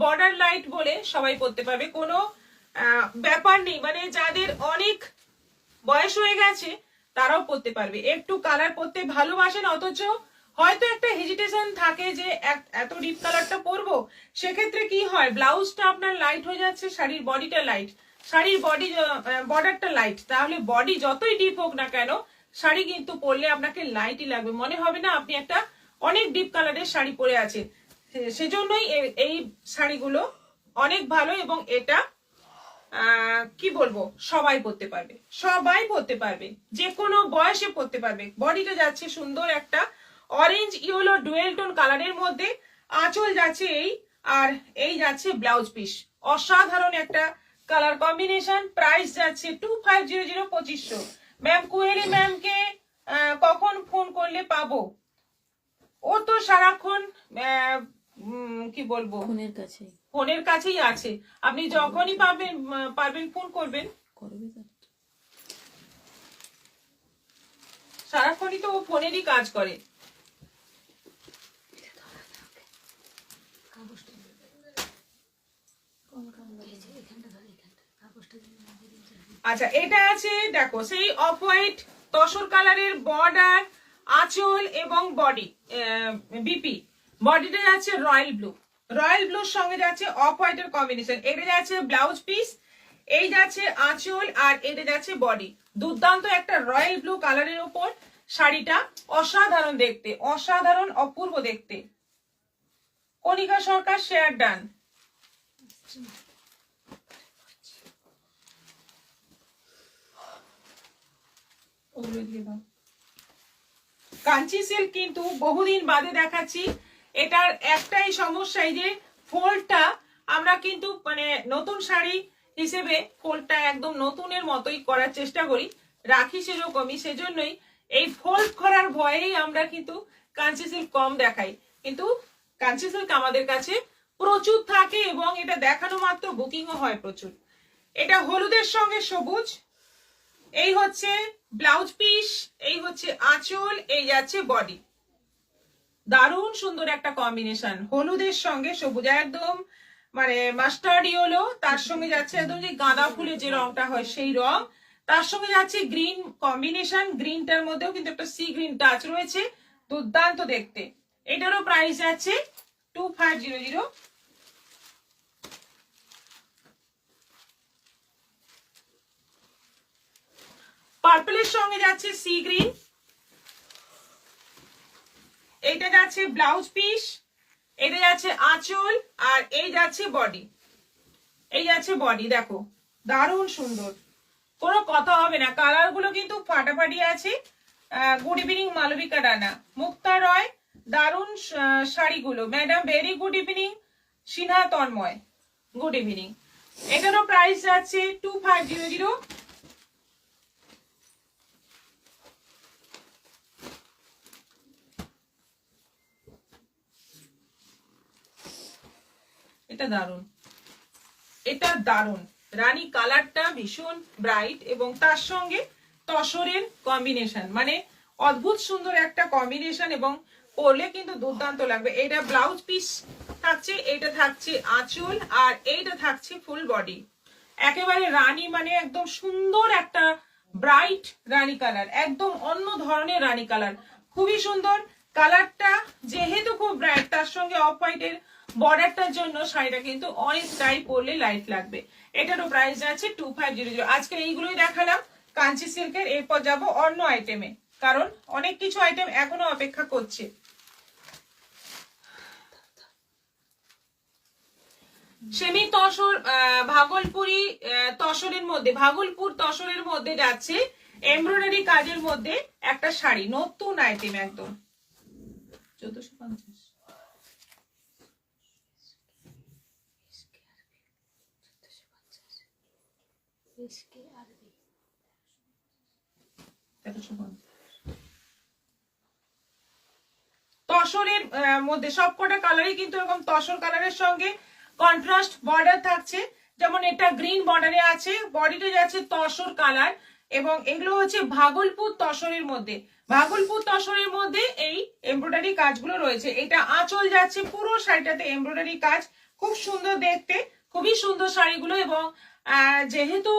border light বলে সবাই পরতে পারবে, কোনো ব্যাপার নেই। মানে যাদের অনেক বয়স হয়ে গেছে তারাও পরতে পারবে, একটু কালার পরতে ভালোবাসেন অথচ হয়তো একটা হেজিটেশন থাকে যে এত ডিপ কালারটা পরবো, সেক্ষেত্রে কি হয়, ব্লাউজটা আপনার লাইট হয়ে যাচ্ছে, শাড়ির বডিটা লাইট, শাড়ির বডি বর্ডারটা লাইট, তাহলে বডি যতই ডিপ হোক না কেন শাড়ি কিন্তু পরলে আপনাকে লাইটই লাগবে, মনে হবে না আপনি একটা অনেক ডিপ কালারের শাড়ি পরে আছেন। সেজন্যই এই শাড়িগুলো অনেক ভালো এবং এটা কি বলবো, সবাই পরতে পারবে, সবাই পরতে পারবে, যে কোনো বয়সে পরতে পারবে। বডিটা যাচ্ছে সুন্দর একটা অরেঞ্জ ইয়েলো ডুয়েল টোন কালারের মধ্যে, আঁচল যাচ্ছে এই, আর এই যাচ্ছে ব্লাউজ পিস, অসাধারণ একটা কালার কম্বিনেশন। প্রাইস যাচ্ছে 2500, 2500। ম্যাম কুহেলি ম্যামকে কখন ফোন করলে পাবো? ও তো সারাক্ষণ কি বলবো, ফোনের কাছেই আছে, আপনি যখনই পারবেন ফোন করবেন, সারাক্ষণই তো ও ফোনেরই কাজ করে। আচ্ছা, এটা আছে দেখো সেই অফ হোয়াইট তসর কালারের বর্ডার, আঁচল এবং বডি বিপি। বডিটা যাচ্ছে রয়্যাল ব্লু, রয়্যাল ব্লুর সঙ্গে যাচ্ছে অফ হোয়াইটের কম্বিনেশন। এটা যাচ্ছে ব্লাউজ পিস, এই যাচ্ছে আঁচল, আর এটা যাচ্ছে বডি। দুর্দান্ত একটা রয়্যাল ব্লু কালারের উপর শাড়িটা অসাধারণ দেখতে, অসাধারণ অপূর্ব দেখতে। কণিকা সরকার শেয়ার ডান। কাঞ্চি সিল্ক কিন্তু বহুদিন বাদে দেখাচ্ছি। এটার একটাই সমস্যা, এই যে ফোল্ডটা আমরা কিন্তু মানে নতুন শাড়ি হিসেবে ফোল্ডটা একদম নতুনের মতোই করার চেষ্টা করি, রাখি সেরকমই, সেজন্যই এই ফোল্ড করার ভয়েই আমরা কিন্তু কাঞ্চি সিল্ক কম দেখাই। কিন্তু কাঞ্চি সিল্ক আমাদের কাছে প্রচুর থাকে এবং এটা দেখানো মাত্র বুকিংও হয় প্রচুর। এটা হলুদের সঙ্গে সবুজ, এই হচ্ছে ব্লাউজ পিস, এই হচ্ছে আঁচল, এই যাচ্ছে বডি। দারুণ সুন্দর একটা কম্বিনেশন, হলুদের সঙ্গে সবুজ, একদম মানে মাস্টার্ড ইয়েলো, তার সঙ্গে যাচ্ছে একদম যে গাঁদা ফুলের যে রংটা হয় সেই রং, তার সঙ্গে যাচ্ছে গ্রিন কম্বিনেশন, গ্রিনটার মধ্যেও কিন্তু একটা সি গ্রিন টাচ রয়েছে, দুর্দান্ত দেখতে। এটারও প্রাইস যাচ্ছে 2500। পার্পলের সঙ্গে যাচ্ছে সি গ্রিন, এটা যাচ্ছে ব্লাউজ পিস, এটা যাচ্ছে আঁচল, আর এই যাচ্ছে বডি, এই যাচ্ছে বডি। দেখো দারুণ সুন্দর, কোনো কথা হবে না। কালার গুলো কিন্তু ফাটাফাটি আছে। গুড ইভিনিং মালবিকা রানা, মুক্তা রয়, দারুণ শাড়িগুলো। Madam very good evening. Sinha Tanmoy, good evening. এটারও প্রাইস যাচ্ছে 2500। এটা দারুণ, এটা দারুণ। রানী কালারটা ভীষণ ব্রাইট এবং তার সঙ্গে তসরের কম্বিনেশন, মানে অদ্ভুত সুন্দর একটা কম্বিনেশন এবং পরলে কিন্তু দুর্দান্ত লাগবে। এটা ব্লাউজ পিস থাকছে, এটা থাকছে আঁচল, আর এইটা থাকছে ফুল বডি। একেবারে রানী, মানে একদম সুন্দর একটা ব্রাইট রানী কালার, একদম অন্য ধরনের রানী কালার, খুবই সুন্দর কালারটা। যেহেতু খুব ব্রাইট, তার সঙ্গে অফ হোয়াইটের বর্ডারটার জন্য শাড়িটা কিন্তু অনেকটাই পরলে লাইট লাগবে। এটারও প্রাইস আছে 2500। আজকে এইগুলোই দেখালাম কাঞ্চি সিল্কের, এরপর যাব অন্য আইটেমে, কারণ অনেক কিছু আইটেম এখনো অপেক্ষা করছে। সেমি তসর, ভাগলপুরি তসরের মধ্যে, ভাগলপুর তসরের মধ্যে যাচ্ছে এমব্রয়ডারি কাজের মধ্যে একটা শাড়ি, নতুন আইটেম একদম, 1450। তসরের মধ্যে সবকটা কালারই কিন্তু এরকম তসর কালারের সঙ্গে কন্ট্রাস্ট বর্ডার থাকছে। যেমন এটা গ্রিন বর্ডারে আছে, বডিতে যাচ্ছে তসর কালার, এবং এগুলো হচ্ছে ভাগলপুর তসরের মধ্যে। ভাগলপুর তসরের মধ্যে এই এমব্রয়ডারি কাজগুলো রয়েছে। এটা আঁচল যাচ্ছে, পুরো শাড়িটাতে এমব্রয়ডারি কাজ, খুব সুন্দর দেখতে, খুবই সুন্দর শাড়িগুলো। এবং যেহেতু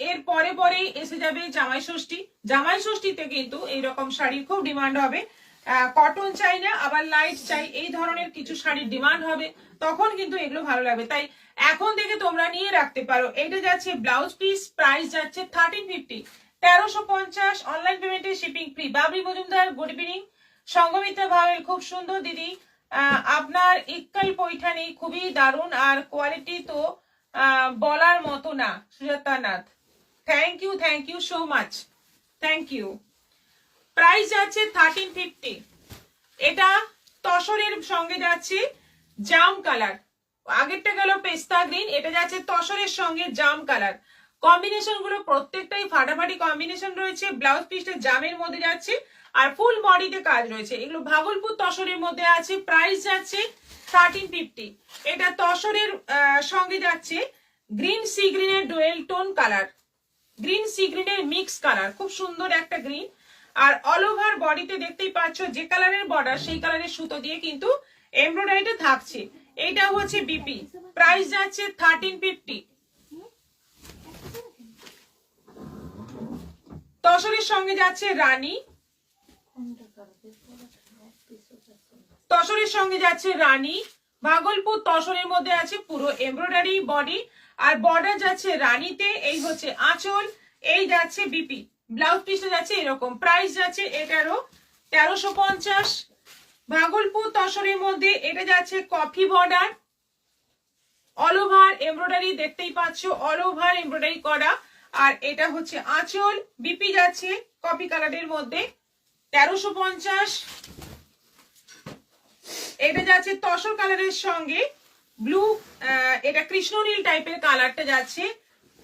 এর পরে পরেই এসে যাবে জামাই ষষ্ঠী, জামাই ষষ্ঠীতে কিন্তু এইরকম শাড়ির খুব ডিমান্ড হবে। কটন চাই না, আবার লাইট চাই, এই ধরনের কিছু শাড়ির ডিমান্ড হবে, তখন কিন্তু এগুলো ভালো লাগবে। তাই এখন থেকে তোমরা নিয়ে রাখতে পারো। এটা যাচ্ছে ব্লাউজ পিস, প্রাইস যাচ্ছে 1350, 1350। অনলাইন পেমেন্টে shipping free. Babri Majumdar, good evening. Sanghamitra vowel, খুব সুন্দর দিদি, আপনার ইক্কাল পৈঠানি খুবই দারুণ, আর কোয়ালিটি তো বলার মতো না। Sujata Nath, thank you so much, thank you. Price যাচ্ছে 1350। এটা তসরের সঙ্গে যাচ্ছে জাম কালার, আগেরটা গেল পেস্তা গ্রিন, এটা যাচ্ছে তসরের সঙ্গে জাম কালার। কম্বিনেশন গুলো প্রত্যেকটাই ফাটাফাটি কম্বিনেশন রয়েছে। ব্লাউজ পিসটা জামের মধ্যে যাচ্ছে, আর ফুল বডিতে কাজ রয়েছে। এগুলো ভাগলপুর তসরের মধ্যে আছে। প্রাইস যাচ্ছে 1350। এটা তসরের সঙ্গে যাচ্ছে গ্রিন সি গ্রিনের dual tone colour, green C গ্রিনের মিক্স কালার, খুব সুন্দর একটা গ্রিন। আর অল ওভার বডিতে দেখতেই পাচ্ছ যে কালারের বর্ডার, সেই কালারের সুতো দিয়ে কিন্তু এমব্রয়ডারিটা থাকছে। এইটা হচ্ছে বিপি, প্রাইস যাচ্ছে 1350। তসরের সঙ্গে যাচ্ছে রানী, তসরের সঙ্গে যাচ্ছে রানী। ভাগলপুর তসরের মধ্যে আছে পুরো এমব্রয়ডারি বডি, আর বর্ডার যাচ্ছে রানীতে। এই হচ্ছে আঁচল, এই যাচ্ছে বিপি। ব্লাউজ পিসটা যাচ্ছে এরকম, প্রাইস যাচ্ছে এটারও 1350। ভাগলপুর তসরের মধ্যে এটা যাচ্ছে coffee border, all over embroidery, দেখতেই পাচ্ছ অল ওভার এমব্রয়ডারি করা। আর এটা হচ্ছে আঁচল, বিপি যাচ্ছে কফি কালারের মধ্যে 1350। এটা যাচ্ছে তসর কালারের সঙ্গে ব্লু, এটা কৃষ্ণনীল টাইপের কালারটা যাচ্ছে,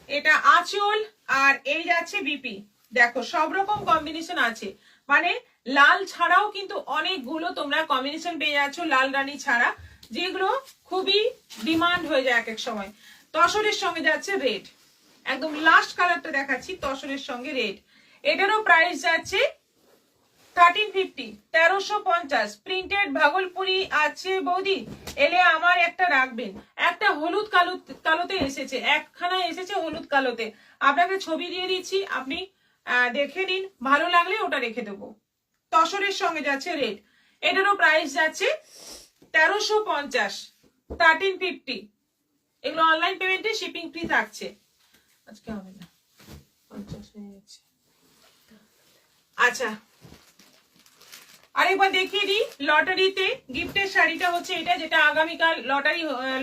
এটা আঁচল আর এই যাচ্ছে বিপি। দেখো সব রকম কম্বিনেশন আছে, মানে লাল ছাড়াও কিন্তু অনেকগুলো তোমরা কম্বিনেশন পেয়ে যাচ্ছ, লাল রানী ছাড়া, যেগুলো খুবই ডিমান্ড হয়ে যায় এক এক সময়। তসরের সঙ্গে যাচ্ছে রেড, একদম লাস্ট কালারটা দেখাচ্ছি, তসরের সঙ্গে রেড। এটারও প্রাইস যাচ্ছে 1350, 1350। প্রিন্টেড ভাগলপুরি আছে বৌদি, এলে আমার একটা রাখবেন। একটা হলুদ কালোতে এসেছে, একখানা এসেছে হলুদ কালোতে, আপনাকে ছবি দিয়ে দিচ্ছি, আপনি দেখে নিন, ভালো লাগলে ওটা রেখে দেবো। তসরের সঙ্গে যাচ্ছে রেড, এটারও প্রাইস যাচ্ছে 1350, 1350। এগুলো অনলাইন পেমেন্টে শিপিং ফ্রি থাকছে। আজকে হবে না, 50 হয়ে গেছে। আচ্ছা, আরেকবার দেখিয়ে দিই, লটারিতে গিফটের শাড়িটা হচ্ছে এটা, যেটা আগামীকাল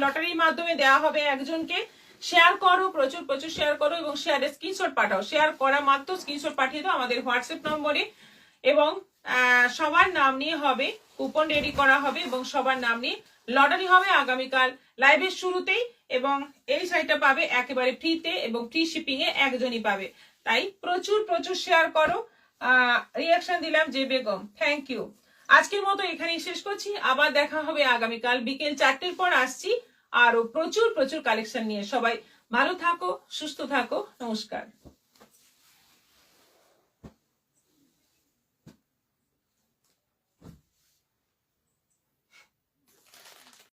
লটারির মাধ্যমে দেওয়া হবে একজনকে। শেয়ার করো, প্রচুর প্রচুর শেয়ার করো এবং শেয়ারের স্ক্রিনশট পাঠাও। শেয়ার করা মাত্র স্ক্রিনশট পাঠিয়ে দাও আমাদের হোয়াটসঅ্যাপ নম্বরে, এবং সবার নাম নিয়ে হবে কুপন রেডি করা হবে, এবং সবার নাম নিয়ে লটারি হবে আগামীকাল লাইভের শুরুতেই। এবং এই শাড়িটা পাবে একেবারে ফ্রিতে, এবং ফ্রি শিপিং এ একজনই পাবে। তাই প্রচুর প্রচুর শেয়ার করো। রিয়াকশন দিলাম যে বেগম, থ্যাংক ইউ। আজকের মতো এখানেই শেষ করছি, আবার দেখা হবে আগামীকাল বিকেল 4টের পর আসছি আরো প্রচুর প্রচুর কালেকশন নিয়ে। সবাই ভালো থাকো, সুস্থ থাকো, নমস্কার।